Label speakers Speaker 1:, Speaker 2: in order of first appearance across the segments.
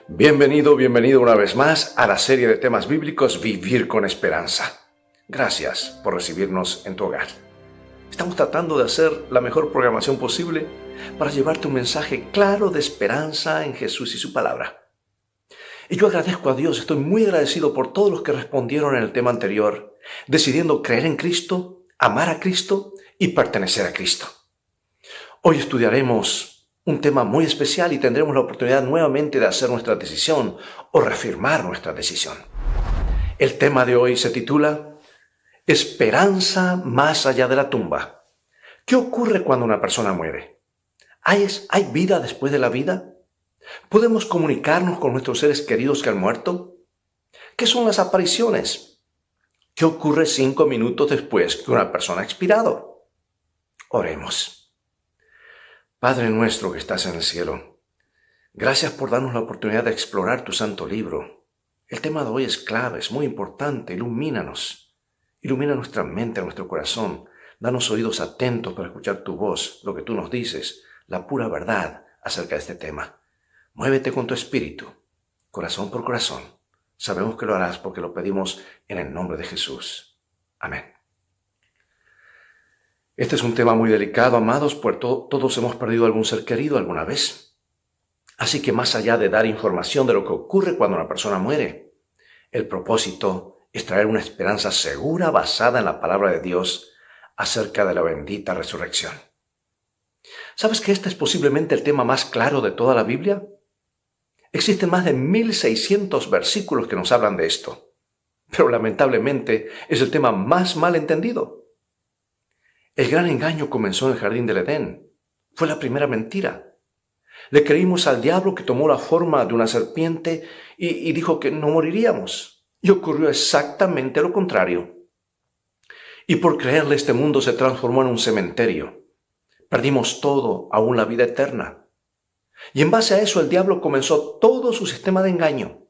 Speaker 1: Bienvenido una vez más a la serie de temas bíblicos Vivir con Esperanza. Gracias por recibirnos en tu hogar. Estamos tratando de hacer la mejor programación posible para llevarte un mensaje claro de esperanza en Jesús y su palabra. Y yo agradezco a Dios, estoy muy agradecido por todos los que respondieron en el tema anterior, decidiendo creer en Cristo, amar a Cristo y pertenecer a Cristo. Hoy estudiaremos un tema muy especial y tendremos la oportunidad nuevamente de hacer nuestra decisión o reafirmar nuestra decisión. El tema de hoy se titula Esperanza más allá de la tumba. ¿Qué ocurre cuando una persona muere? ¿Hay vida después de la vida? ¿Podemos comunicarnos con nuestros seres queridos que han muerto? ¿Qué son las apariciones? ¿Qué ocurre 5 minutos después que una persona ha expirado? Oremos. Padre nuestro que estás en el cielo, gracias por darnos la oportunidad de explorar tu santo libro. El tema de hoy es clave, es muy importante. Ilumínanos, ilumina nuestra mente, nuestro corazón. Danos oídos atentos para escuchar tu voz, lo que tú nos dices, la pura verdad acerca de este tema. Muévete con tu espíritu, corazón por corazón. Sabemos que lo harás porque lo pedimos en el nombre de Jesús. Amén. Este es un tema muy delicado, amados, pues todos hemos perdido algún ser querido alguna vez. Así que más allá de dar información de lo que ocurre cuando una persona muere, el propósito es traer una esperanza segura basada en la palabra de Dios acerca de la bendita resurrección. ¿Sabes que este es posiblemente el tema más claro de toda la Biblia? Existen más de 1600 versículos que nos hablan de esto, pero lamentablemente es el tema más mal entendido. El gran engaño comenzó en el jardín del Edén. Fue la primera mentira. Le creímos al diablo que tomó la forma de una serpiente y dijo que no moriríamos. Y ocurrió exactamente lo contrario. Y por creerle este mundo se transformó en un cementerio. Perdimos todo, aún la vida eterna. Y en base a eso el diablo comenzó todo su sistema de engaño.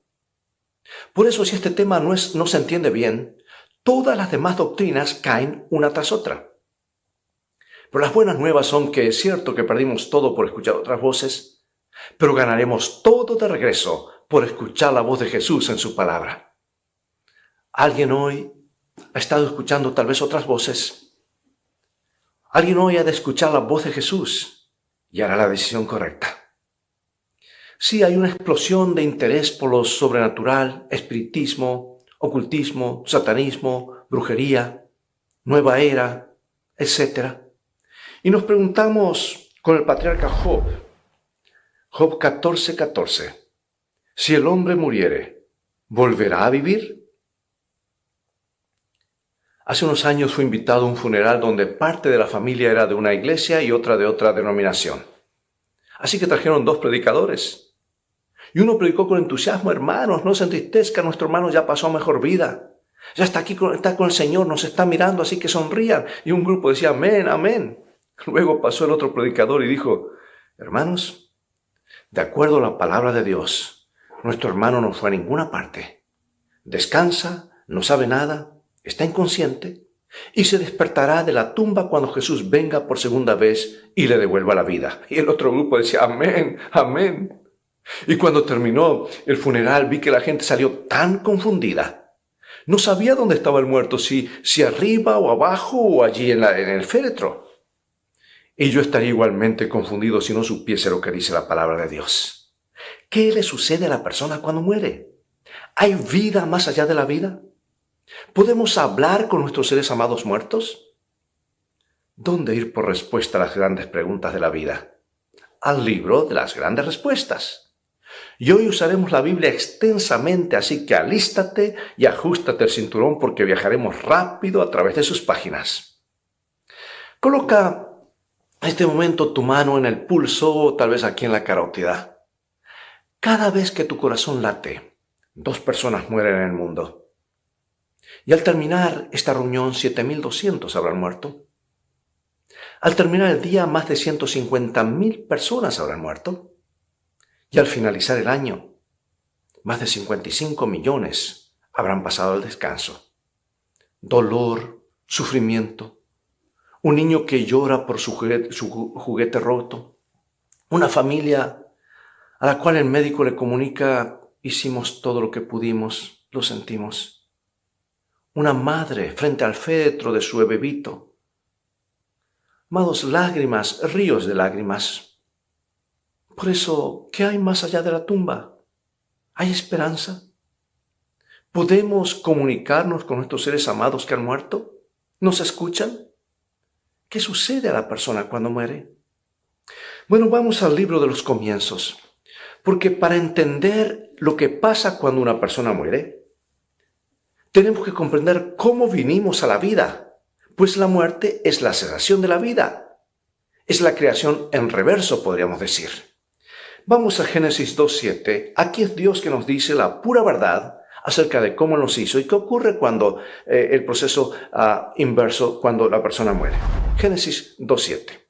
Speaker 1: Por eso si este tema no se entiende bien, todas las demás doctrinas caen una tras otra. Pero las buenas nuevas son que es cierto que perdimos todo por escuchar otras voces, pero ganaremos todo de regreso por escuchar la voz de Jesús en su palabra. ¿Alguien hoy ha estado escuchando tal vez otras voces? ¿Alguien hoy ha de escuchar la voz de Jesús y hará la decisión correcta? Sí, hay una explosión de interés por lo sobrenatural, espiritismo, ocultismo, satanismo, brujería, nueva era, etc. Y nos preguntamos con el patriarca Job 14:14, si el hombre muriere, ¿volverá a vivir? Hace unos años fui invitado a un funeral donde parte de la familia era de una iglesia y otra de otra denominación. Así que trajeron 2 predicadores. Y uno predicó con entusiasmo: hermanos, no se entristezcan, nuestro hermano ya pasó a mejor vida. Ya está con el Señor, nos está mirando, así que sonrían. Y un grupo decía: amén, amén. Luego pasó el otro predicador y dijo: hermanos, de acuerdo a la palabra de Dios, nuestro hermano no fue a ninguna parte. Descansa, no sabe nada, está inconsciente y se despertará de la tumba cuando Jesús venga por segunda vez y le devuelva la vida. Y el otro grupo decía: amén, amén. Y cuando terminó el funeral vi que la gente salió tan confundida. No sabía dónde estaba el muerto, si arriba o abajo o allí en el féretro. Y yo estaría igualmente confundido si no supiese lo que dice la palabra de Dios. ¿Qué le sucede a la persona cuando muere? ¿Hay vida más allá de la vida? ¿Podemos hablar con nuestros seres amados muertos? ¿Dónde ir por respuesta a las grandes preguntas de la vida? Al libro de las grandes respuestas. Y hoy usaremos la Biblia extensamente, así que alístate y ajustate el cinturón porque viajaremos rápido a través de sus páginas. Coloca en este momento tu mano en el pulso o tal vez aquí en la carótida. Cada vez que tu corazón late, 2 personas mueren en el mundo. Y al terminar esta reunión, 7,200 habrán muerto. Al terminar el día, más de 150,000 personas habrán muerto. Y al finalizar el año, más de 55 millones habrán pasado al descanso. Dolor, sufrimiento. Un niño que llora por su juguete roto, una familia a la cual el médico le comunica: hicimos todo lo que pudimos, lo sentimos. Una madre frente al féretro de su bebito. Amados, lágrimas, ríos de lágrimas. Por eso, ¿qué hay más allá de la tumba? ¿Hay esperanza? ¿Podemos comunicarnos con nuestros seres amados que han muerto? ¿Nos escuchan? ¿Qué sucede a la persona cuando muere? Bueno, vamos al libro de los comienzos, porque para entender lo que pasa cuando una persona muere, tenemos que comprender cómo vinimos a la vida, pues la muerte es la cesación de la vida, es la creación en reverso, podríamos decir. Vamos a Génesis 2:7, aquí es Dios que nos dice la pura verdad acerca de cómo nos hizo y qué ocurre cuando el proceso inverso, cuando la persona muere. Génesis 2:7.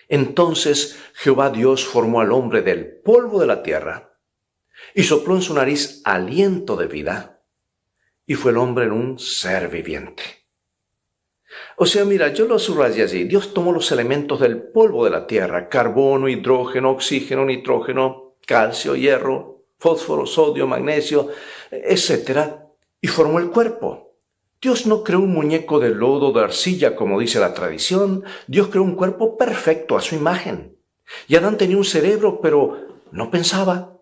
Speaker 1: Entonces Jehová Dios formó al hombre del polvo de la tierra y sopló en su nariz aliento de vida, y fue el hombre en un ser viviente. O sea, mira, yo lo subrayé allí. Dios tomó los elementos del polvo de la tierra: carbono, hidrógeno, oxígeno, nitrógeno, calcio, hierro, fósforo, sodio, magnesio, etc. y formó el cuerpo. Dios no creó un muñeco de lodo, de arcilla, como dice la tradición. Dios creó un cuerpo perfecto a su imagen. Y Adán tenía un cerebro, pero no pensaba.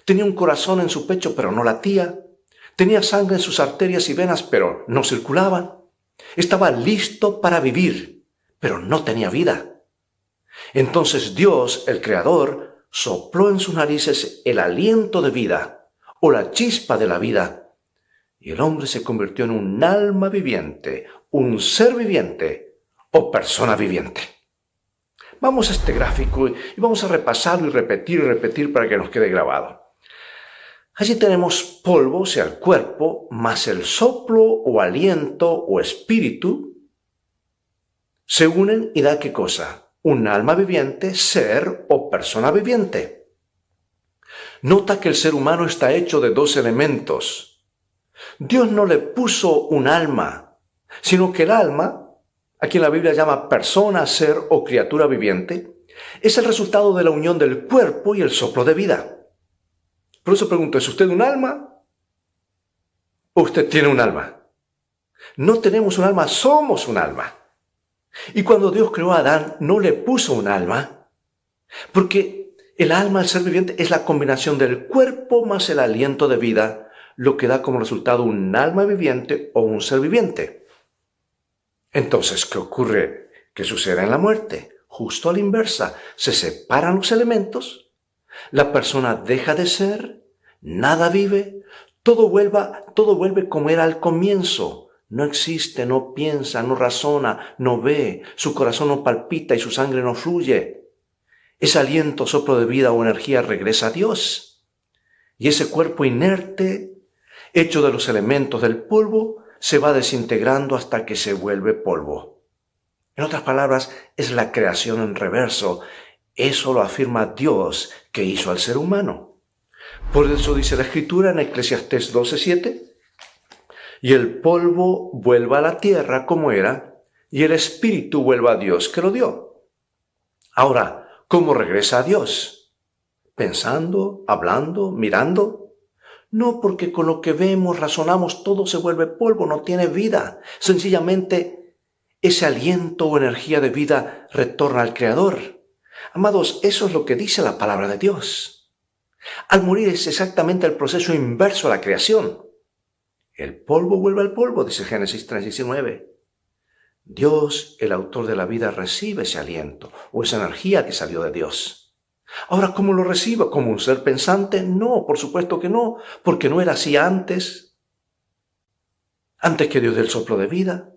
Speaker 1: Tenía un corazón en su pecho, pero no latía. Tenía sangre en sus arterias y venas, pero no circulaban. Estaba listo para vivir, pero no tenía vida. Entonces Dios, el Creador, sopló en sus narices el aliento de vida, o la chispa de la vida, y el hombre se convirtió en un alma viviente, un ser viviente o persona viviente. Vamos a este gráfico y vamos a repasarlo y repetir para que nos quede grabado. Allí tenemos polvo, o sea, el cuerpo, más el soplo o aliento o espíritu. Se unen y da ¿qué cosa? Un alma viviente, ser o persona viviente. Nota que el ser humano está hecho de dos elementos. Dios no le puso un alma, sino que el alma, a quien la Biblia llama persona, ser o criatura viviente, es el resultado de la unión del cuerpo y el soplo de vida. Por eso pregunto, ¿es usted un alma o usted tiene un alma? No tenemos un alma, somos un alma. Y cuando Dios creó a Adán, no le puso un alma, porque el alma, el ser viviente, es la combinación del cuerpo más el aliento de vida, lo que da como resultado un alma viviente o un ser viviente. Entonces, ¿qué ocurre? ¿Qué sucede en la muerte? Justo a la inversa, se separan los elementos, la persona deja de ser, nada vive, todo vuelve como era al comienzo. No existe, no piensa, no razona, no ve, su corazón no palpita y su sangre no fluye. Ese aliento, soplo de vida o energía regresa a Dios. Y ese cuerpo inerte, hecho de los elementos del polvo, se va desintegrando hasta que se vuelve polvo. En otras palabras, es la creación en reverso. Eso lo afirma Dios que hizo al ser humano. Por eso dice la Escritura en Eclesiastés 12:7, y el polvo vuelva a la tierra como era, y el espíritu vuelva a Dios que lo dio. Ahora, ¿cómo regresa a Dios? ¿Pensando, hablando, mirando? No, porque con lo que vemos, razonamos, todo se vuelve polvo, no tiene vida. Sencillamente, ese aliento o energía de vida retorna al Creador. Amados, eso es lo que dice la palabra de Dios. Al morir es exactamente el proceso inverso a la creación. El polvo vuelve al polvo, dice Génesis 3:19. Dios, el autor de la vida, recibe ese aliento o esa energía que salió de Dios. Ahora, ¿cómo lo recibe? ¿Como un ser pensante? No, por supuesto que no, porque no era así antes que Dios dé el soplo de vida.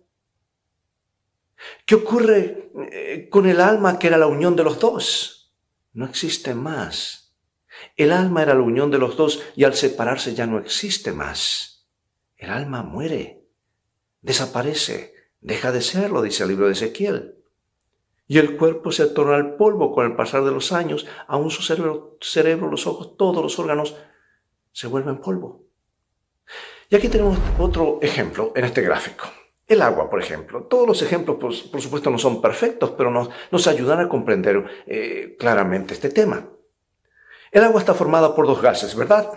Speaker 1: ¿Qué ocurre con el alma que era la unión de los dos? No existe más. El alma era la unión de los dos y al separarse ya no existe más. El alma muere, desaparece, deja de serlo, dice el libro de Ezequiel. Y el cuerpo se torna al polvo con el pasar de los años, aún su cerebro, los ojos, todos los órganos se vuelven polvo. Y aquí tenemos otro ejemplo en este gráfico. El agua, por ejemplo. Todos los ejemplos, por supuesto, no son perfectos, pero nos ayudan a comprender claramente este tema. El agua está formada por dos gases, ¿verdad?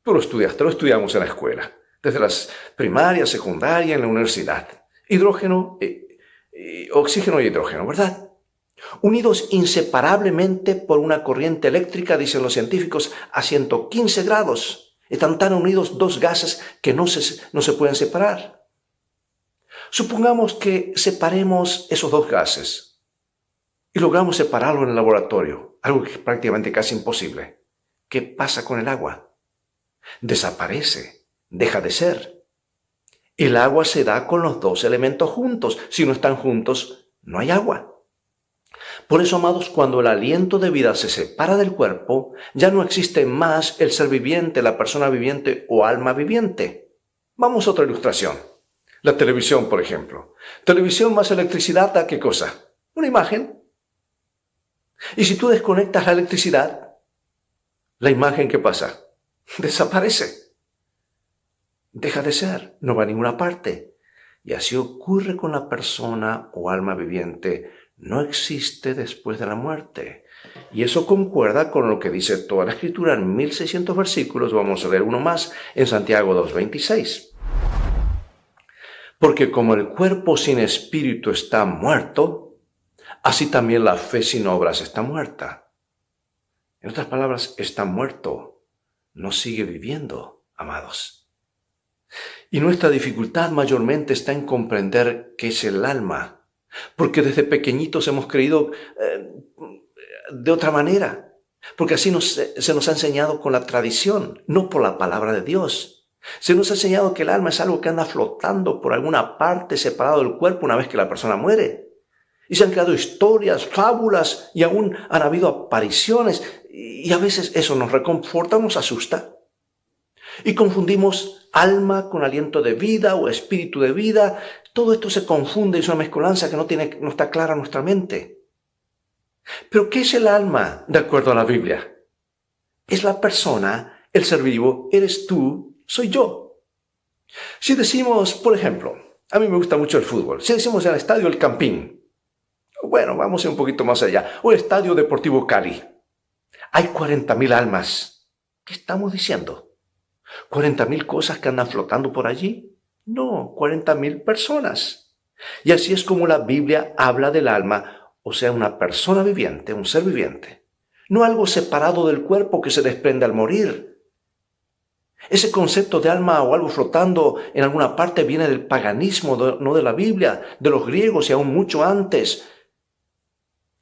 Speaker 1: Tú lo estudiaste, lo estudiamos en la escuela, desde las primarias, secundaria, en la universidad. Hidrógeno, oxígeno y hidrógeno, ¿verdad? Unidos inseparablemente por una corriente eléctrica, dicen los científicos, a 115 grados. Están tan unidos dos gases que no se pueden separar. Supongamos que separemos esos dos gases y logramos separarlo en el laboratorio, algo que es prácticamente casi imposible. ¿Qué pasa con el agua? Desaparece, deja de ser. El agua se da con los dos elementos juntos. Si no están juntos, no hay agua. Por eso, amados, cuando el aliento de vida se separa del cuerpo, ya no existe más el ser viviente, la persona viviente o alma viviente. Vamos a otra ilustración. La televisión, por ejemplo. Televisión más electricidad da ¿qué cosa? Una imagen. Y si tú desconectas la electricidad, la imagen, ¿qué pasa? Desaparece. Deja de ser, no va a ninguna parte. Y así ocurre con la persona o alma viviente. No existe después de la muerte. Y eso concuerda con lo que dice toda la Escritura en 1600 versículos. Vamos a leer uno más en Santiago 2:26. Porque como el cuerpo sin espíritu está muerto, así también la fe sin obras está muerta. En otras palabras, está muerto, no sigue viviendo, amados. Y nuestra dificultad mayormente está en comprender qué es el alma, porque desde pequeñitos hemos creído de otra manera, porque así se nos ha enseñado con la tradición, no por la palabra de Dios. Se nos ha enseñado que el alma es algo que anda flotando por alguna parte separado del cuerpo una vez que la persona muere. Y se han creado historias, fábulas, y aún han habido apariciones, y a veces eso nos reconforta, nos asusta. Y confundimos alma con aliento de vida o espíritu de vida. Todo esto se confunde y es una mezcolanza que no está clara en nuestra mente. Pero ¿qué es el alma de acuerdo a la Biblia? Es la persona, el ser vivo, eres tú, soy yo. Si decimos, por ejemplo, a mí me gusta mucho el fútbol, si decimos el estadio El Campín, bueno, vamos a ir un poquito más allá, o el Estadio Deportivo Cali, hay 40.000 almas. ¿Qué estamos diciendo? ¿40.000 cosas que andan flotando por allí? No, 40.000 personas. Y así es como la Biblia habla del alma, o sea, una persona viviente, un ser viviente. No algo separado del cuerpo que se desprende al morir. Ese concepto de alma o algo flotando en alguna parte viene del paganismo, no de la Biblia, de los griegos y aún mucho antes,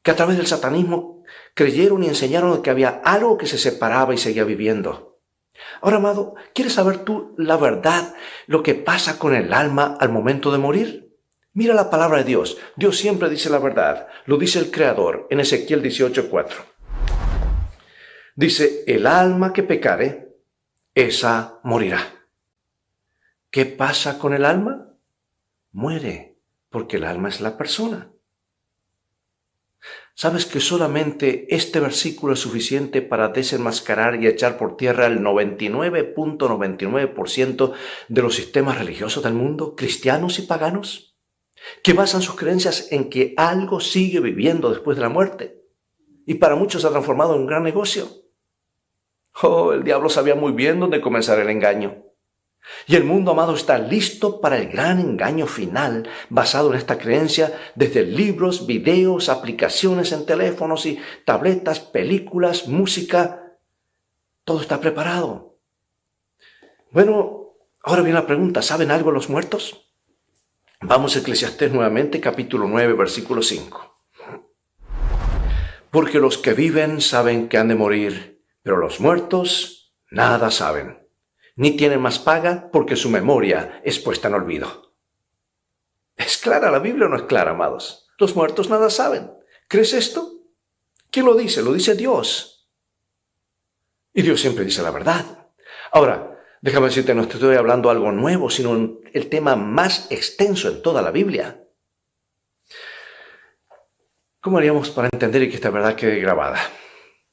Speaker 1: que a través del satanismo creyeron y enseñaron que había algo que se separaba y seguía viviendo. Ahora, amado, ¿quieres saber tú la verdad, lo que pasa con el alma al momento de morir? Mira la palabra de Dios. Dios siempre dice la verdad. Lo dice el Creador en Ezequiel 18:4. Dice, el alma que pecare, esa morirá. ¿Qué pasa con el alma? Muere, porque el alma es la persona. ¿Sabes que solamente este versículo es suficiente para desenmascarar y echar por tierra el 99.99% de los sistemas religiosos del mundo, cristianos y paganos, que basan sus creencias en que algo sigue viviendo después de la muerte? Y para muchos se ha transformado en un gran negocio. Oh, el diablo sabía muy bien dónde comenzar el engaño. Y el mundo, amado, está listo para el gran engaño final basado en esta creencia desde libros, videos, aplicaciones en teléfonos y tabletas, películas, música. Todo está preparado. Bueno, ahora viene la pregunta, ¿saben algo los muertos? Vamos a Eclesiastés nuevamente, capítulo 9, versículo 5. Porque los que viven saben que han de morir, pero los muertos nada saben, ni tienen más paga porque su memoria es puesta en olvido. ¿Es clara la Biblia o no es clara, amados? Los muertos nada saben. ¿Crees esto? ¿Quién lo dice? Lo dice Dios. Y Dios siempre dice la verdad. Ahora, déjame decirte, no te estoy hablando algo nuevo, sino el tema más extenso en toda la Biblia. ¿Cómo haríamos para entender y que esta verdad quede grabada?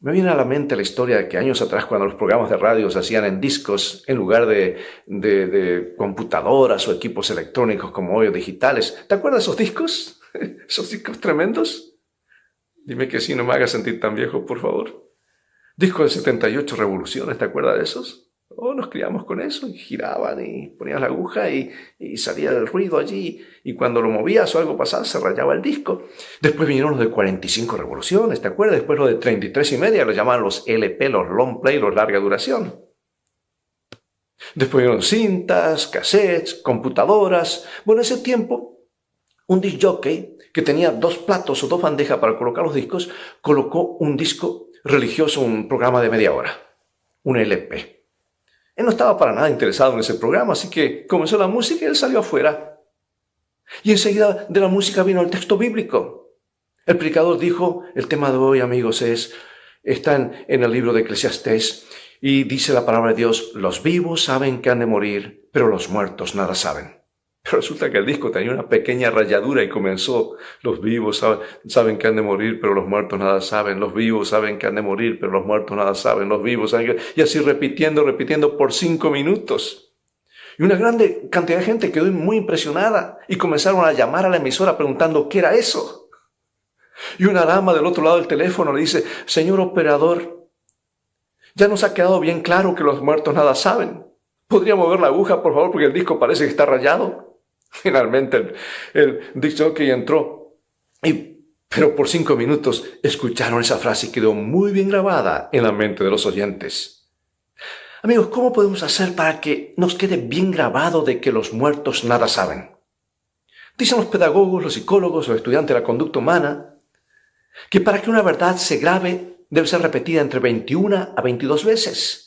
Speaker 1: Me viene a la mente la historia de que años atrás, cuando los programas de radio se hacían en discos en lugar de computadoras o equipos electrónicos como hoy o digitales. ¿Te acuerdas de esos discos? ¿Esos discos tremendos? Dime que sí, no me hagas sentir tan viejo, por favor. Disco de 78 revoluciones, ¿te acuerdas de esos? Oh, nos criamos con eso y giraban y ponías la aguja y salía el ruido allí. Y cuando lo movías o algo pasaba, se rayaba el disco. Después vinieron los de 45 revoluciones, ¿te acuerdas? Después los de 33 y media, los llamaban los LP, los long play, los larga duración. Después vinieron cintas, cassettes, computadoras. Bueno, en ese tiempo, un disc jockey que tenía 2 platos o 2 bandejas para colocar los discos, colocó un disco religioso, un programa de media hora, un LP. Él no estaba para nada interesado en ese programa, así que comenzó la música y él salió afuera. Y enseguida de la música vino el texto bíblico. El predicador dijo, el tema de hoy, amigos, está en el libro de Eclesiastés, y dice la palabra de Dios, los vivos saben que han de morir, pero los muertos nada saben. Pero resulta que el disco tenía una pequeña rayadura y comenzó, los vivos saben que han de morir, pero los muertos nada saben. Los vivos saben que han de morir, pero los muertos nada saben. Los vivos saben que... Y así repitiendo por 5 minutos. Y una grande cantidad de gente quedó muy impresionada y comenzaron a llamar a la emisora preguntando qué era eso. Y una dama del otro lado del teléfono le dice, señor operador, ya nos ha quedado bien claro que los muertos nada saben. ¿Podría mover la aguja, por favor, porque el disco parece que está rayado? Finalmente el disc jockey entró, pero por 5 minutos escucharon esa frase y quedó muy bien grabada en la mente de los oyentes. Amigos, ¿cómo podemos hacer para que nos quede bien grabado de que los muertos nada saben? Dicen los pedagogos, los psicólogos, los estudiantes de la conducta humana, que para que una verdad se grabe debe ser repetida entre 21 a 22 veces.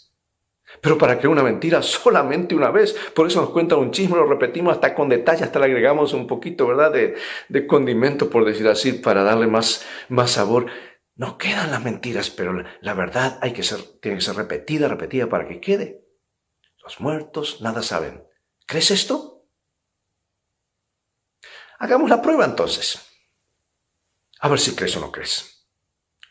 Speaker 1: Pero para que una mentira solamente una vez. Por eso nos cuentan un chisme, lo repetimos hasta con detalle, hasta le agregamos un poquito, ¿verdad?, de condimento, por decir así, para darle más sabor. No quedan las mentiras, pero la verdad tiene que ser repetida para que quede. Los muertos nada saben. ¿Crees esto? Hagamos la prueba entonces. A ver si crees o no crees.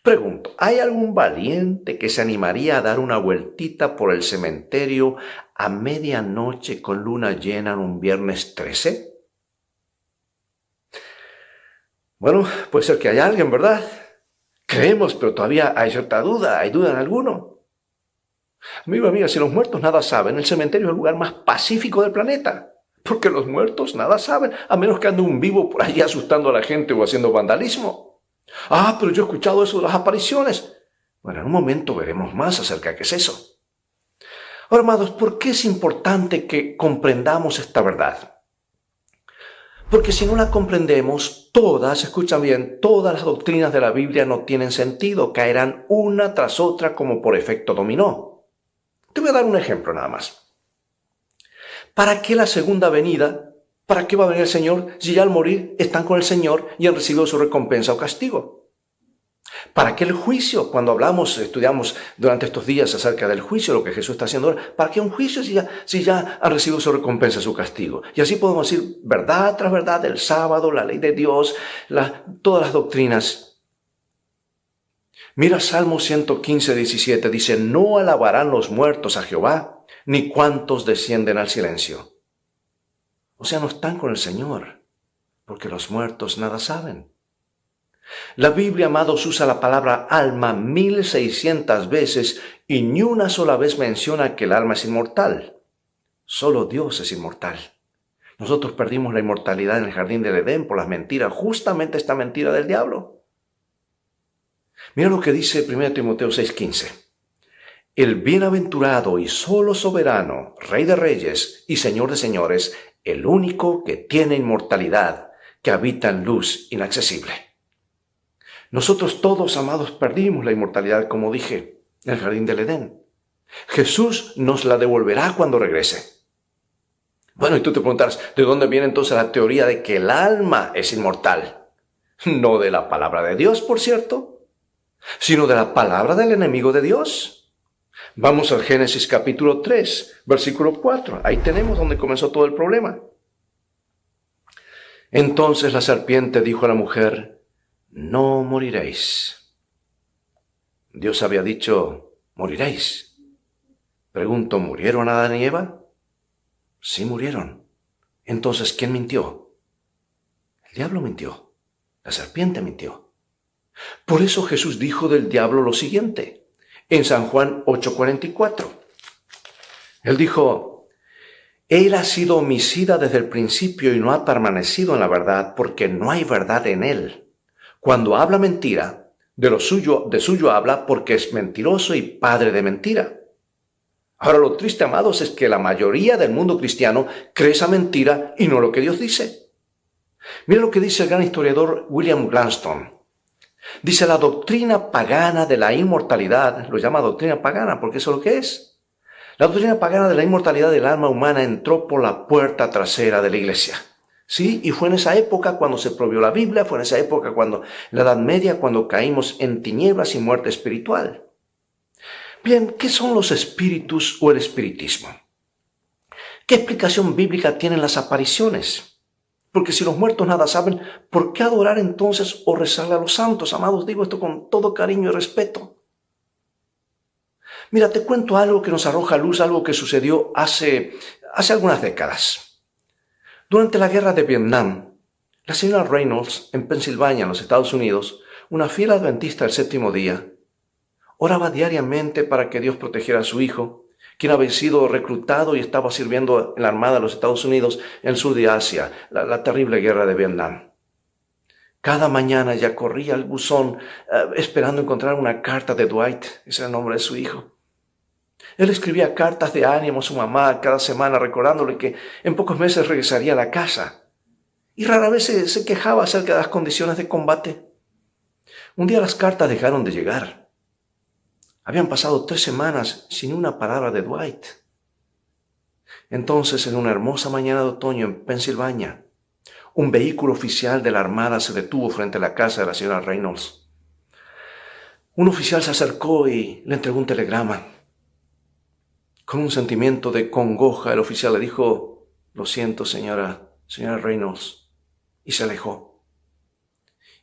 Speaker 1: Pregunto, ¿hay algún valiente que se animaría a dar una vueltita por el cementerio a medianoche con luna llena en un viernes 13? Bueno, puede ser que haya alguien, ¿verdad? Creemos, pero todavía hay cierta duda, hay duda en alguno. Amigo, amiga, si los muertos nada saben, el cementerio es el lugar más pacífico del planeta. Porque los muertos nada saben, a menos que ande un vivo por allí asustando a la gente o haciendo vandalismo. Ah, pero yo he escuchado eso de las apariciones. Bueno, en un momento veremos más acerca de qué es eso. Ahora, amados, ¿por qué es importante que comprendamos esta verdad? Porque si no la comprendemos, escuchan bien, todas las doctrinas de la Biblia no tienen sentido, caerán una tras otra como por efecto dominó. Te voy a dar un ejemplo nada más. ¿Para qué la segunda venida? ¿Para qué va a venir el Señor si ya al morir están con el Señor y han recibido su recompensa o castigo? ¿Para qué el juicio? Cuando estudiamos durante estos días acerca del juicio, lo que Jesús está haciendo ahora, ¿para qué un juicio si ya han recibido su recompensa, su castigo? Y así podemos decir verdad tras verdad, el sábado, la ley de Dios, todas las doctrinas. Mira Salmo 115, 17, dice, no alabarán los muertos a Jehová, ni cuantos descienden al silencio. O sea, no están con el Señor, porque los muertos nada saben. La Biblia, amados, usa la palabra alma 1600 veces y ni una sola vez menciona que el alma es inmortal. Solo Dios es inmortal. Nosotros perdimos la inmortalidad en el jardín del Edén por las mentiras, justamente esta mentira del diablo. Mira lo que dice 1 Timoteo 6:15. El bienaventurado y solo soberano, Rey de reyes y Señor de señores, el único que tiene inmortalidad, que habita en luz inaccesible. Nosotros todos, amados, perdimos la inmortalidad, como dije, en el jardín del Edén. Jesús nos la devolverá cuando regrese. Bueno, y tú te preguntarás, ¿de dónde viene entonces la teoría de que el alma es inmortal? No de la palabra de Dios, por cierto, sino de la palabra del enemigo de Dios. Vamos al Génesis capítulo 3, versículo 4. Ahí tenemos donde comenzó todo el problema. Entonces la serpiente dijo a la mujer, no moriréis. Dios había dicho, moriréis. Pregunto, ¿murieron Adán y Eva? Sí murieron. Entonces, ¿quién mintió? El diablo mintió. La serpiente mintió. Por eso Jesús dijo del diablo lo siguiente. en San Juan 8:44. Él dijo: Él ha sido homicida desde el principio y no ha permanecido en la verdad, porque no hay verdad en él. Cuando habla mentira, de suyo habla, porque es mentiroso y padre de mentira. Ahora, lo triste, amados, es que la mayoría del mundo cristiano cree esa mentira y no lo que Dios dice. Mira lo que dice el gran historiador William Gladstone. Dice: la doctrina pagana de la inmortalidad, lo llama doctrina pagana porque eso es lo que es. La doctrina pagana de la inmortalidad del alma humana entró por la puerta trasera de la iglesia. Sí, y fue en esa época cuando se prohibió la Biblia, fue en esa época cuando, en la Edad Media, cuando caímos en tinieblas y muerte espiritual. Bien, ¿qué son los espíritus o el espiritismo? ¿Qué explicación bíblica tienen las apariciones? Porque si los muertos nada saben, ¿por qué adorar entonces o rezarle a los santos? Amados, digo esto con todo cariño y respeto. Mira, te cuento algo que nos arroja luz, algo que sucedió hace algunas décadas. Durante la guerra de Vietnam, la señora Reynolds, en Pensilvania, en los Estados Unidos, una fiel adventista del séptimo día, oraba diariamente para que Dios protegiera a su hijo, quien había sido reclutado y estaba sirviendo en la Armada de los Estados Unidos en el sur de Asia, la terrible guerra de Vietnam. Cada mañana ella corría al buzón esperando encontrar una carta de Dwight, ese era el nombre de su hijo. Él escribía cartas de ánimo a su mamá cada semana, recordándole que en pocos meses regresaría a la casa. Y rara vez se quejaba acerca de las condiciones de combate. Un día las cartas dejaron de llegar. Habían pasado 3 semanas sin una palabra de Dwight. Entonces, en una hermosa mañana de otoño en Pensilvania, un vehículo oficial de la Armada se detuvo frente a la casa de la señora Reynolds. Un oficial se acercó y le entregó un telegrama. Con un sentimiento de congoja, el oficial le dijo: lo siento, señora Reynolds, y se alejó.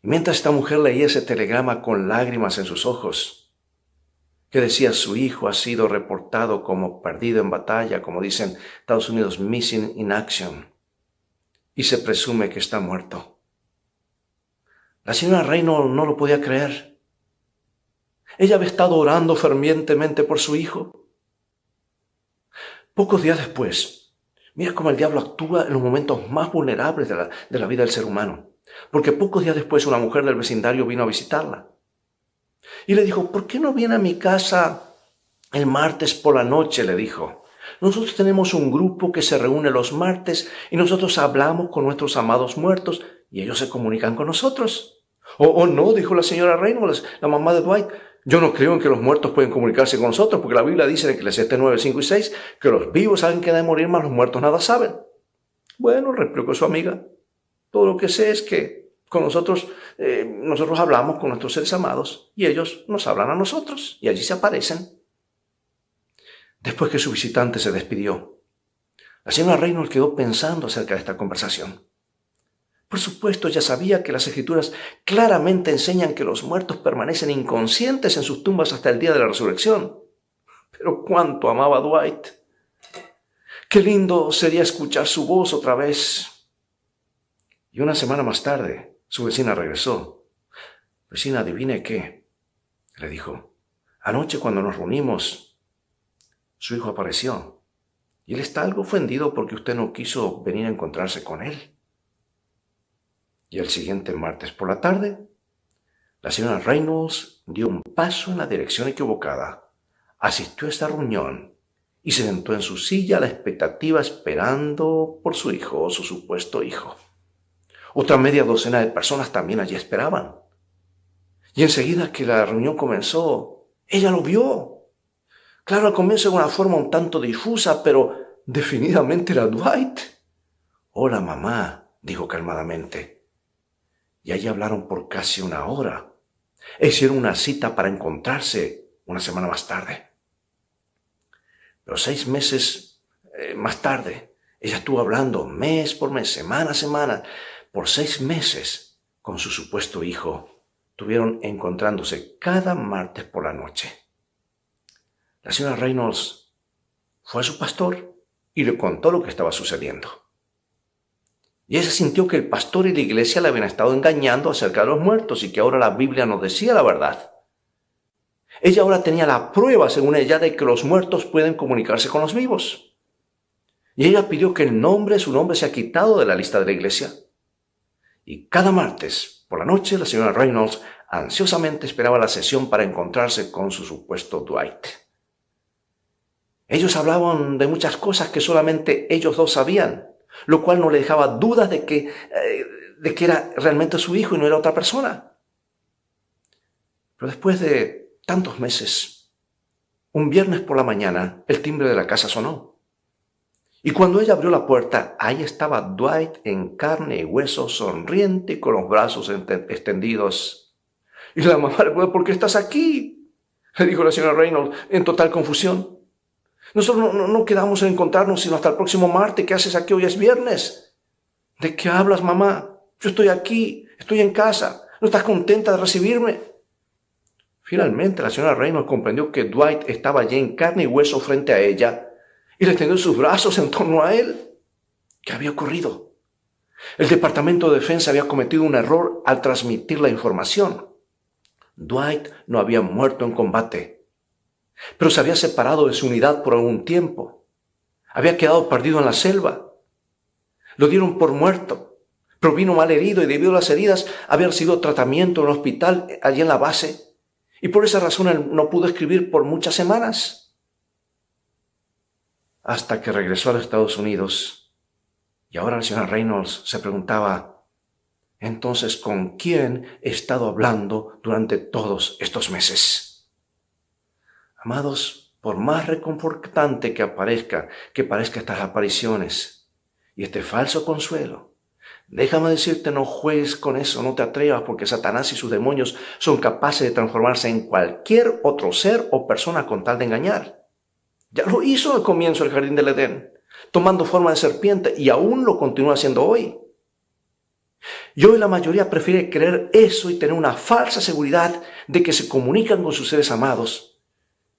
Speaker 1: Y mientras esta mujer leía ese telegrama con lágrimas en sus ojos, que decía: su hijo ha sido reportado como perdido en batalla, como dicen Estados Unidos, missing in action, y se presume que está muerto. La señora Reynolds no lo podía creer. Ella había estado orando fervientemente por su hijo. Pocos días después, mira cómo el diablo actúa en los momentos más vulnerables de la vida del ser humano. Porque pocos días después una mujer del vecindario vino a visitarla. Y le dijo: ¿por qué no viene a mi casa el martes por la noche? Le dijo. Nosotros tenemos un grupo que se reúne los martes y nosotros hablamos con nuestros amados muertos y ellos se comunican con nosotros. Oh, no, dijo la señora Reynolds, la mamá de Dwight. Yo no creo en que los muertos pueden comunicarse con nosotros, porque la Biblia dice en Eclesiastés 9, 5 y 6 que los vivos saben que han de morir, mas los muertos nada saben. Bueno, replicó su amiga, todo lo que sé es que con nosotros hablamos con nuestros seres amados y ellos nos hablan a nosotros y allí se aparecen. Después que su visitante se despidió, la señora Reynolds quedó pensando acerca de esta conversación. Por supuesto, ella sabía que las Escrituras claramente enseñan que los muertos permanecen inconscientes en sus tumbas hasta el día de la resurrección. Pero cuánto amaba a Dwight. Qué lindo sería escuchar su voz otra vez. Y una semana más tarde, su vecina regresó. Vecina, adivine qué, le dijo. Anoche cuando nos reunimos, su hijo apareció. Y él está algo ofendido porque usted no quiso venir a encontrarse con él. Y el siguiente martes por la tarde, la señora Reynolds dio un paso en la dirección equivocada, asistió a esta reunión y se sentó en su silla a la expectativa esperando por su hijo o su supuesto hijo. Otra media docena de personas también allí esperaban. Y enseguida que la reunión comenzó, ella lo vio. Claro, al comienzo de una forma un tanto difusa, pero definidamente era Dwight. Hola, mamá, dijo calmadamente. Y allí hablaron por casi una hora. E hicieron una cita para encontrarse una semana más tarde. Pero 6 meses más tarde, ella estuvo hablando mes por mes, semana a semana, por 6 meses con su supuesto hijo. Estuvieron encontrándose cada martes por la noche. La señora Reynolds fue a su pastor y le contó lo que estaba sucediendo. Y ella sintió que el pastor y la iglesia le habían estado engañando acerca de los muertos y que ahora la Biblia nos decía la verdad. Ella ahora tenía la prueba, según ella, de que los muertos pueden comunicarse con los vivos. Y ella pidió que su nombre sea quitado de la lista de la iglesia. Y cada martes por la noche la señora Reynolds ansiosamente esperaba la sesión para encontrarse con su supuesto Dwight. Ellos hablaban de muchas cosas que solamente ellos dos sabían, lo cual no le dejaba dudas de que era realmente su hijo y no era otra persona. Pero después de tantos meses, un viernes por la mañana, el timbre de la casa sonó. Y cuando ella abrió la puerta, ahí estaba Dwight en carne y hueso, sonriente y con los brazos extendidos. Y la mamá le preguntó: ¿por qué estás aquí?, le dijo la señora Reynolds en total confusión. Nosotros no quedamos en encontrarnos sino hasta el próximo martes. ¿Qué haces aquí? Hoy es viernes. ¿De qué hablas, mamá? Yo estoy aquí, estoy en casa. ¿No estás contenta de recibirme? Finalmente la señora Reynolds comprendió que Dwight estaba allí en carne y hueso frente a ella y le extendió sus brazos en torno a él. ¿Qué había ocurrido? El Departamento de Defensa había cometido un error al transmitir la información. Dwight no había muerto en combate, pero se había separado de su unidad por algún tiempo. Había quedado perdido en la selva. Lo dieron por muerto, pero vino mal herido y debido a las heridas había recibido tratamiento en el hospital allí en la base. Y por esa razón él no pudo escribir por muchas semanas. Hasta que regresó a los Estados Unidos. Y ahora la señora Reynolds se preguntaba: entonces, ¿con quién he estado hablando durante todos estos meses? Amados, por más reconfortante que parezcan estas apariciones y este falso consuelo, déjame decirte, no juegues con eso, no te atrevas, porque Satanás y sus demonios son capaces de transformarse en cualquier otro ser o persona con tal de engañar. Ya lo hizo al comienzo del jardín del Edén, tomando forma de serpiente, y aún lo continúa haciendo hoy. Y hoy la mayoría prefiere creer eso y tener una falsa seguridad de que se comunican con sus seres amados.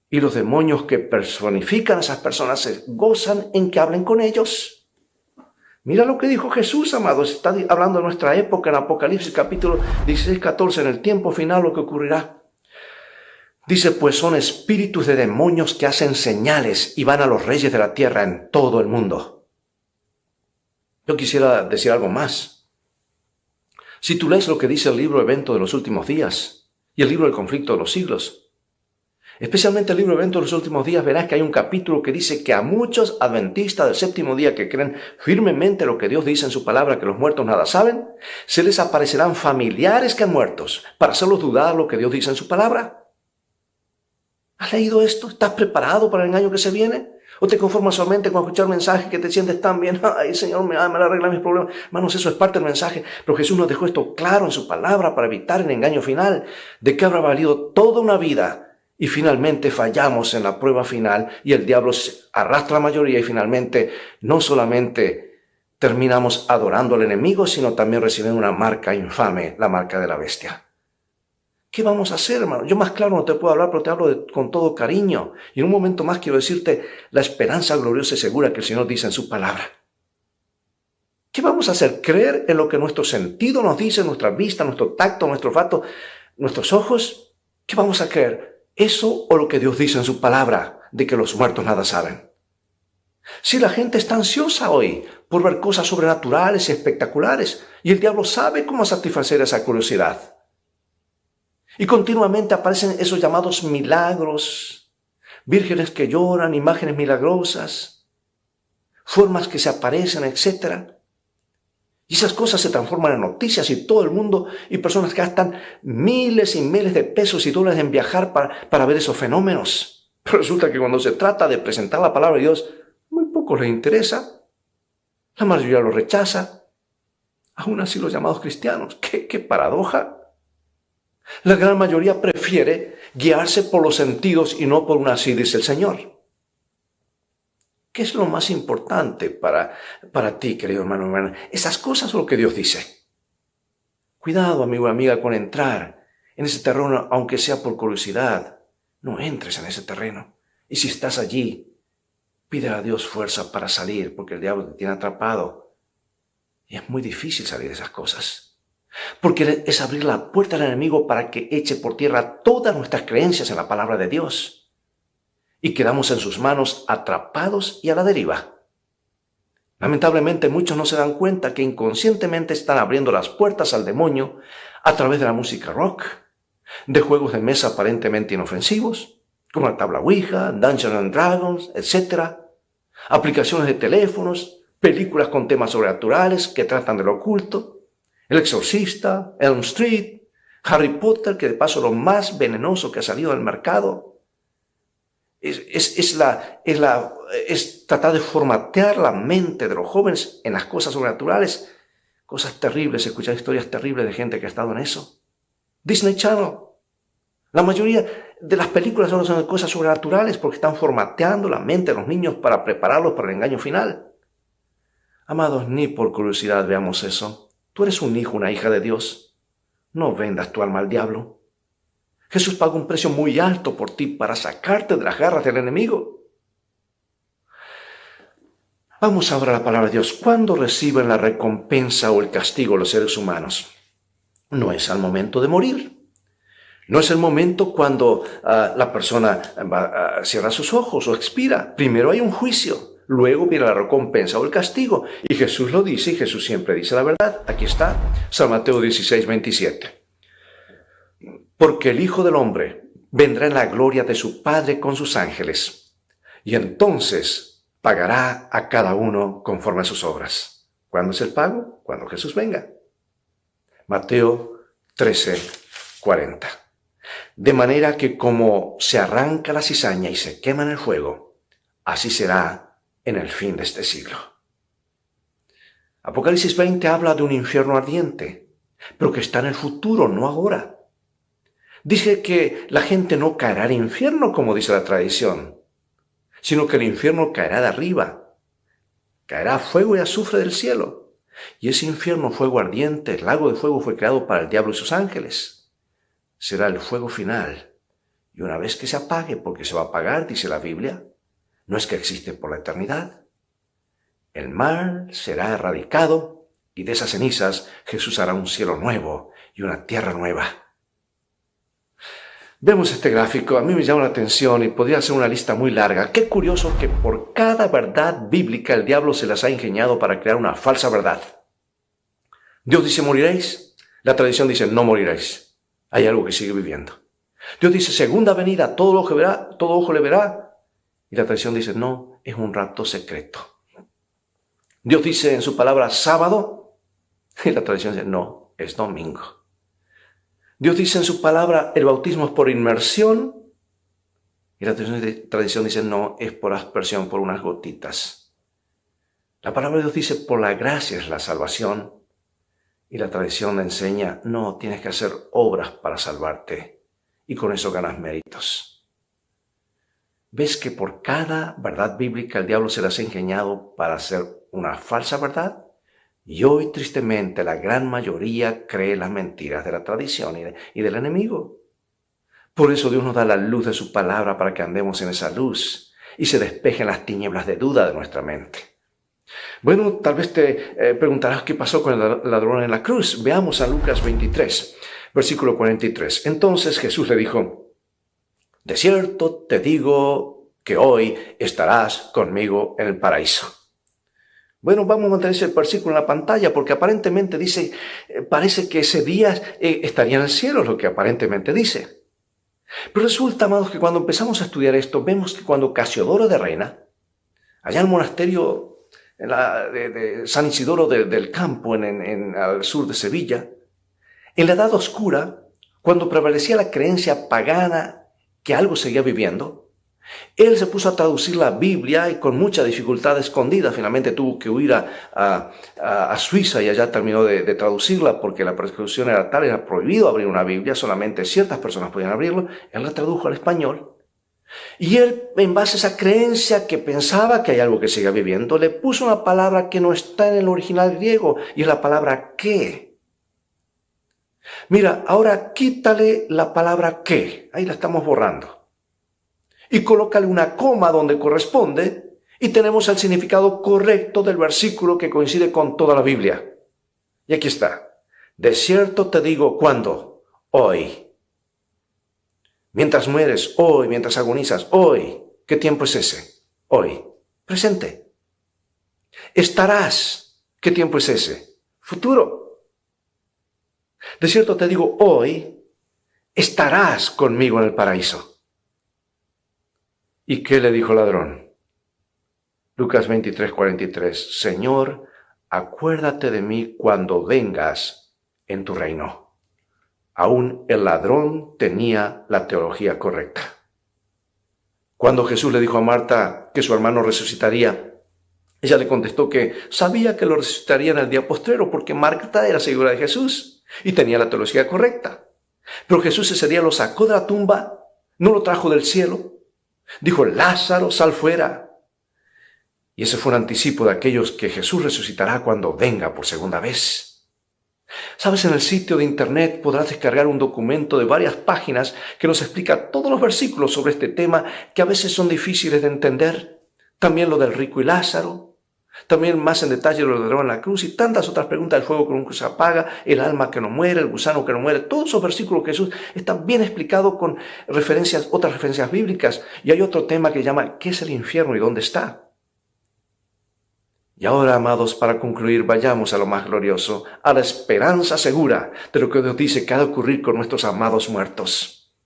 Speaker 1: Y los demonios que personifican a esas personas se gozan en que hablen con ellos. Mira lo que dijo Jesús, amados. Está hablando de nuestra época en Apocalipsis capítulo 16-14, en el tiempo final lo que ocurrirá. Dice: pues son espíritus de demonios que hacen señales y van a los reyes de la tierra en todo el mundo. Yo quisiera decir algo más. Si tú lees lo que dice el libro Evento de los Últimos Días y el libro El Conflicto de los Siglos, especialmente el libro Evento de los Últimos Días, verás que hay un capítulo que dice que a muchos adventistas del séptimo día que creen firmemente lo que Dios dice en su palabra, que los muertos nada saben, se les aparecerán familiares que han muertos para hacerlos dudar lo que Dios dice en su palabra. ¿Has leído esto? ¿Estás preparado para el engaño que se viene? ¿O te conformas solamente con escuchar mensajes que te sientes tan bien? Ay, Señor, me arregla mis problemas. Hermanos, eso es parte del mensaje. Pero Jesús nos dejó esto claro en su palabra para evitar el engaño final. ¿De qué habrá valido toda una vida? Y finalmente fallamos en la prueba final y el diablo arrastra a la mayoría y finalmente no solamente terminamos adorando al enemigo, sino también recibiendo una marca infame, la marca de la bestia. ¿Qué vamos a hacer, hermano? Yo más claro no te puedo hablar, pero te hablo con todo cariño. Y en un momento más quiero decirte la esperanza gloriosa y segura que el Señor dice en su palabra. ¿Qué vamos a hacer? ¿Creer en lo que nuestro sentido nos dice, nuestra vista, nuestro tacto, nuestro olfato, nuestros ojos? ¿Qué vamos a creer? ¿Eso o lo que Dios dice en su palabra, de que los muertos nada saben? Si la gente está ansiosa hoy por ver cosas sobrenaturales y espectaculares, y el diablo sabe cómo satisfacer esa curiosidad. Y continuamente aparecen esos llamados milagros, vírgenes que lloran, imágenes milagrosas, formas que se aparecen, etc. Y esas cosas se transforman en noticias y todo el mundo, y personas que gastan miles y miles de pesos y dólares en viajar para ver esos fenómenos. Pero resulta que cuando se trata de presentar la palabra de Dios, muy poco les interesa. La mayoría lo rechaza. Aún así los llamados cristianos. ¡Qué paradoja! La gran mayoría prefiere guiarse por los sentidos y no por una así dice el Señor. ¿Qué es lo más importante para ti, querido hermano, hermana? ¿Esas cosas o lo que Dios dice? Cuidado, amigo y amiga, con entrar en ese terreno, aunque sea por curiosidad. No entres en ese terreno. Y si estás allí, pide a Dios fuerza para salir, porque el diablo te tiene atrapado. Y es muy difícil salir de esas cosas. porque es abrir la puerta al enemigo para que eche por tierra todas nuestras creencias en la palabra de Dios. Y quedamos en sus manos atrapados y a la deriva. Lamentablemente muchos no se dan cuenta que inconscientemente están abriendo las puertas al demonio a través de la música rock, de juegos de mesa aparentemente inofensivos, como la tabla Ouija, Dungeons and Dragons, etc., aplicaciones de teléfonos, películas con temas sobrenaturales que tratan de lo oculto, El Exorcista, Elm Street, Harry Potter, que de paso lo más venenoso que ha salido del mercado. Es tratar de formatear la mente de los jóvenes en las cosas sobrenaturales, cosas terribles, escuchar historias terribles de gente que ha estado en eso. Disney Channel. La mayoría de las películas solo son de cosas sobrenaturales porque están formateando la mente de los niños para prepararlos para el engaño final. Amados, ni por curiosidad veamos eso. Tú eres un hijo, una hija de Dios. No vendas tu alma al diablo. Jesús pagó un precio muy alto por ti para sacarte de las garras del enemigo. Vamos ahora a la palabra de Dios. ¿Cuándo reciben la recompensa o el castigo los seres humanos? No es al momento de morir. No es el momento cuando la persona cierra sus ojos o expira. Primero hay un juicio. Luego viene la recompensa o el castigo. Y Jesús lo dice, y Jesús siempre dice la verdad. Aquí está, San Mateo 16, 27. Porque el Hijo del Hombre vendrá en la gloria de su Padre con sus ángeles, y entonces pagará a cada uno conforme a sus obras. ¿Cuándo es el pago? Cuando Jesús venga. Mateo 13, 40. De manera que como se arranca la cizaña y se quema en el fuego, así será en el fin de este siglo. Apocalipsis 20 habla de un infierno ardiente, pero que está en el futuro, no ahora. Dice que la gente no caerá al infierno, como dice la tradición, sino que el infierno caerá de arriba. Caerá fuego y azufre del cielo. Y ese infierno, fuego ardiente, el lago de fuego, fue creado para el diablo y sus ángeles. Será el fuego final. Y una vez que se apague, porque se va a apagar, dice la Biblia, no es que existe por la eternidad. El mal será erradicado y de esas cenizas Jesús hará un cielo nuevo y una tierra nueva. Vemos este gráfico, a mí me llama la atención y podría hacer una lista muy larga. Qué curioso que por cada verdad bíblica el diablo se las ha ingeniado para crear una falsa verdad. Dios dice moriréis, la tradición dice no moriréis. Hay algo que sigue viviendo. Dios dice segunda venida, todo ojo le verá. Y la tradición dice no, es un rapto secreto. Dios dice en su palabra sábado y la tradición dice no, es domingo. Dios dice en su palabra, el bautismo es por inmersión, y la tradición dice, no, es por aspersión, por unas gotitas. La palabra de Dios dice, por la gracia es la salvación, y la tradición enseña, no, tienes que hacer obras para salvarte, y con eso ganas méritos. ¿Ves que por cada verdad bíblica el diablo se las ha ingeniado para hacer una falsa verdad? Y hoy, tristemente, la gran mayoría cree las mentiras de la tradición y del enemigo. Por eso Dios nos da la luz de su palabra para que andemos en esa luz y se despejen las tinieblas de duda de nuestra mente. Bueno, tal vez te preguntarás qué pasó con el ladrón en la cruz. Veamos a Lucas 23, versículo 43. Entonces Jesús le dijo, de cierto te digo que hoy estarás conmigo en el paraíso. Bueno, vamos a mantener ese versículo en la pantalla porque aparentemente dice, parece que ese día estaría en el cielo, lo que aparentemente dice. Pero resulta, amados, que cuando empezamos a estudiar esto, vemos que cuando Casiodoro de Reina, allá en el monasterio de San Isidoro del Campo, al sur de Sevilla, en la Edad Oscura, cuando prevalecía la creencia pagana que algo seguía viviendo, él se puso a traducir la Biblia y con mucha dificultad escondida finalmente tuvo que huir a Suiza y allá terminó de traducirla porque la persecución era tal, era prohibido abrir una Biblia, solamente ciertas personas podían abrirlo. Él la tradujo al español y él, en base a esa creencia que pensaba que hay algo que sigue viviendo, le puso una palabra que no está en el original griego y es la palabra que. Mira, ahora quítale la palabra que, ahí la estamos borrando. Y colócale una coma donde corresponde y tenemos el significado correcto del versículo que coincide con toda la Biblia. Y aquí está. De cierto te digo, ¿cuándo? Hoy. Mientras mueres, hoy, mientras agonizas, hoy. ¿Qué tiempo es ese? Hoy. Presente. Estarás. ¿Qué tiempo es ese? Futuro. De cierto te digo, hoy estarás conmigo en el paraíso. ¿Y qué le dijo el ladrón? Lucas 23:43. Señor, acuérdate de mí cuando vengas en tu reino. Aún el ladrón tenía la teología correcta. Cuando Jesús le dijo a Marta que su hermano resucitaría, ella le contestó que sabía que lo resucitaría en el día postrero porque Marta era seguidora de Jesús y tenía la teología correcta. Pero Jesús ese día lo sacó de la tumba, no lo trajo del cielo. Dijo, Lázaro, sal fuera. Y ese fue un anticipo de aquellos que Jesús resucitará cuando venga por segunda vez. Sabes, en el sitio de internet podrás descargar un documento de varias páginas que nos explica todos los versículos sobre este tema que a veces son difíciles de entender. También lo del rico y Lázaro. También más en detalle lo del ladrón en la cruz y tantas otras preguntas, el fuego que nunca se apaga, el alma que no muere, el gusano que no muere. Todos esos versículos de Jesús están bien explicados con otras referencias bíblicas. Y hay otro tema que llama ¿qué es el infierno y dónde está? Y ahora, amados, para concluir, vayamos a lo más glorioso, a la esperanza segura de lo que Dios dice que ha de ocurrir con nuestros amados muertos.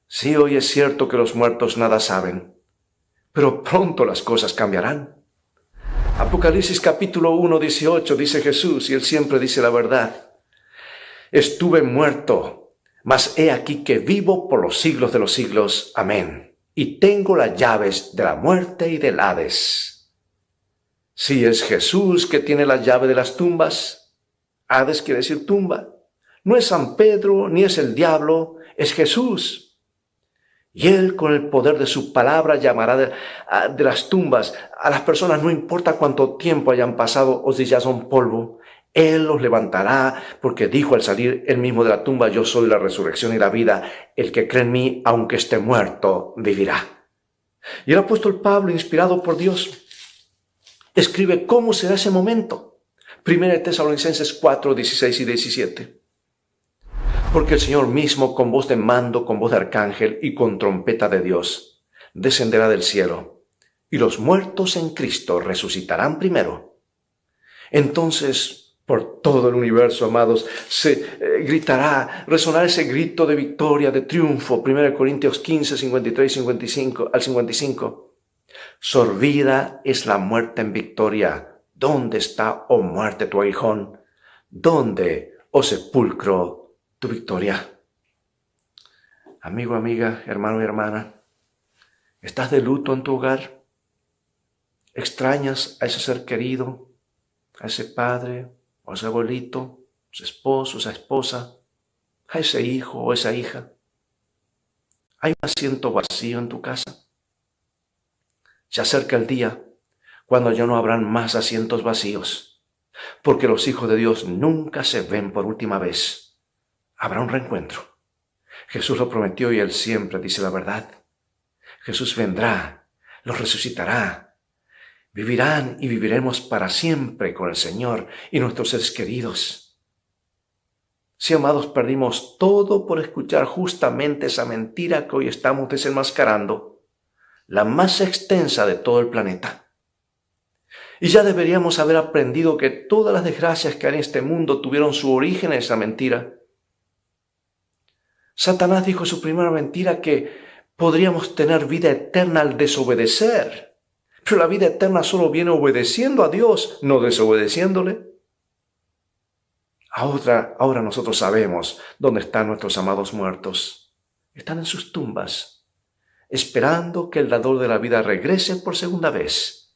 Speaker 1: Sí, hoy es cierto que los muertos nada saben, pero pronto las cosas cambiarán. Apocalipsis capítulo 1:18 dice Jesús, y Él siempre dice la verdad. Estuve muerto, mas he aquí que vivo por los siglos de los siglos. Amén. Y tengo las llaves de la muerte y del Hades. Si es Jesús que tiene la llave de las tumbas, Hades quiere decir tumba. No es San Pedro, ni es el diablo, es Jesús. Y Él con el poder de su palabra llamará de las tumbas a las personas, no importa cuánto tiempo hayan pasado o si ya son polvo. Él los levantará porque dijo al salir Él mismo de la tumba, yo soy la resurrección y la vida. El que cree en mí, aunque esté muerto, vivirá. Y el apóstol Pablo, inspirado por Dios, escribe cómo será ese momento. 1 Tesalonicenses 4:16 y 17. Porque el Señor mismo, con voz de mando, con voz de arcángel y con trompeta de Dios, descenderá del cielo, y los muertos en Cristo resucitarán primero. Entonces, por todo el universo, amados, resonará ese grito de victoria, de triunfo. 1 Corintios 15, 53 al 55. Sorbida es la muerte en victoria. ¿Dónde está, oh muerte, tu aguijón? ¿Dónde, oh sepulcro, tu victoria? Amigo, amiga, hermano y hermana, ¿estás de luto en tu hogar? ¿Extrañas a ese ser querido, a ese padre o a ese abuelito, a su esposo, a esa esposa, a ese hijo o esa hija? ¿Hay un asiento vacío en tu casa? Se acerca el día cuando ya no habrán más asientos vacíos, porque los hijos de Dios nunca se ven por última vez. Habrá un reencuentro. Jesús lo prometió y Él siempre dice la verdad. Jesús vendrá, los resucitará. Vivirán y viviremos para siempre con el Señor y nuestros seres queridos. Si, amados, perdimos todo por escuchar justamente esa mentira que hoy estamos desenmascarando, la más extensa de todo el planeta. Y ya deberíamos haber aprendido que todas las desgracias que hay en este mundo tuvieron su origen en esa mentira. Satanás dijo en su primera mentira que podríamos tener vida eterna al desobedecer. Pero la vida eterna solo viene obedeciendo a Dios, no desobedeciéndole. Ahora nosotros sabemos dónde están nuestros amados muertos. Están en sus tumbas, esperando que el dador de la vida regrese por segunda vez.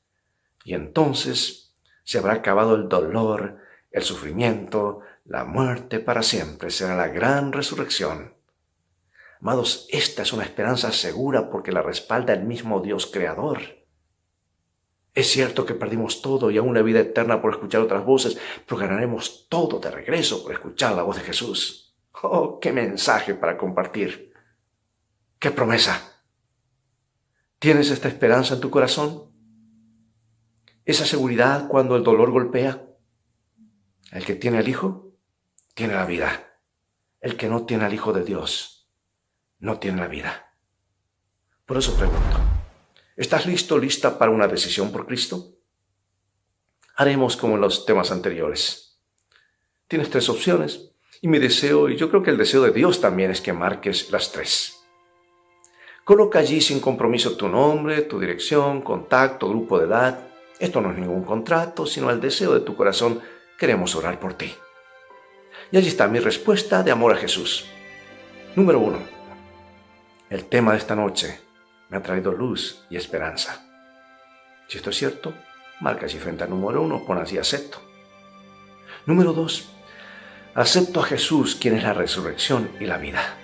Speaker 1: Y entonces se habrá acabado el dolor, el sufrimiento, la muerte para siempre. Será la gran resurrección. Amados, esta es una esperanza segura porque la respalda el mismo Dios creador. Es cierto que perdimos todo y aún la vida eterna por escuchar otras voces, pero ganaremos todo de regreso por escuchar la voz de Jesús. ¡Oh, qué mensaje para compartir! ¡Qué promesa! ¿Tienes esta esperanza en tu corazón? ¿Esa seguridad cuando el dolor golpea? ¿El que tiene al Hijo? tiene la vida. El que no tiene al Hijo de Dios no tiene la vida. Por eso pregunto, ¿estás listo, lista para una decisión por Cristo? Haremos como en los temas anteriores. Tienes 3 opciones y mi deseo, y yo creo que el deseo de Dios también, es que marques las 3. Coloca allí sin compromiso tu nombre, tu dirección, contacto, grupo de edad. Esto no es ningún contrato, sino el deseo de tu corazón. Queremos orar por ti. Y allí está mi respuesta de amor a Jesús. Número 1. El tema de esta noche me ha traído luz y esperanza. Si esto es cierto, marca allí frente al número 1, pon así acepto. Número 2. Acepto a Jesús, quien es la resurrección y la vida.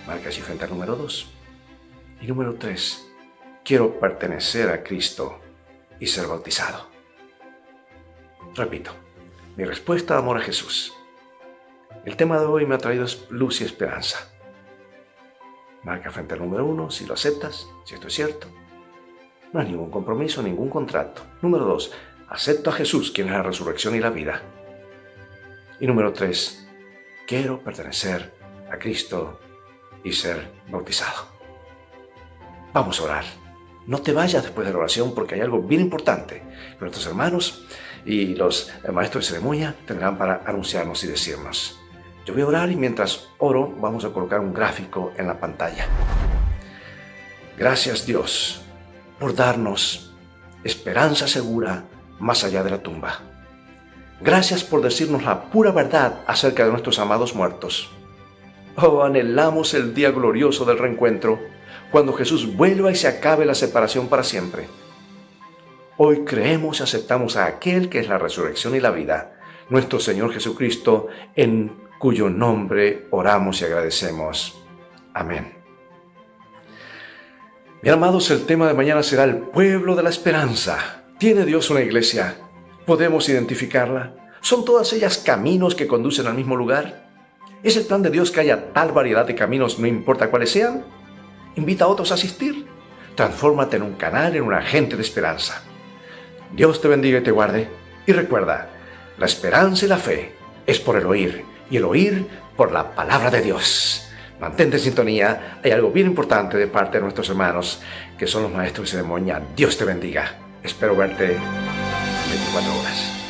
Speaker 1: Marca allí frente al número 2. Y número 3. Quiero pertenecer a Cristo y ser bautizado. Repito, mi respuesta de amor a Jesús. El tema de hoy me ha traído luz y esperanza. Marca frente al número 1 si lo aceptas, si esto es cierto. No hay ningún compromiso, ningún contrato. Número 2. Acepto a Jesús, quien es la resurrección y la vida. Y número 3. Quiero pertenecer a Cristo y ser bautizado. Vamos a orar. No te vayas después de la oración porque hay algo bien importante que nuestros hermanos y los maestros de ceremonia tendrán para anunciarnos y decirnos. Yo voy a orar y mientras oro vamos a colocar un gráfico en la pantalla. Gracias Dios por darnos esperanza segura más allá de la tumba. Gracias por decirnos la pura verdad acerca de nuestros amados muertos. Oh, anhelamos el día glorioso del reencuentro, cuando Jesús vuelva y se acabe la separación para siempre. Hoy creemos y aceptamos a aquel que es la resurrección y la vida, nuestro Señor Jesucristo, en cuyo nombre oramos y agradecemos. Amén. Mis amados, el tema de mañana será el pueblo de la esperanza. ¿Tiene Dios una iglesia? ¿Podemos identificarla? ¿Son todas ellas caminos que conducen al mismo lugar? ¿Es el plan de Dios que haya tal variedad de caminos, no importa cuáles sean? Invita a otros a asistir. Transfórmate en un canal, en un agente de esperanza. Dios te bendiga y te guarde. Y recuerda, la esperanza y la fe es por el oír, y el oír por la palabra de Dios. Mantente en sintonía. Hay algo bien importante de parte de nuestros hermanos, que son los maestros de ceremonia. Dios te bendiga. Espero verte en 24 horas.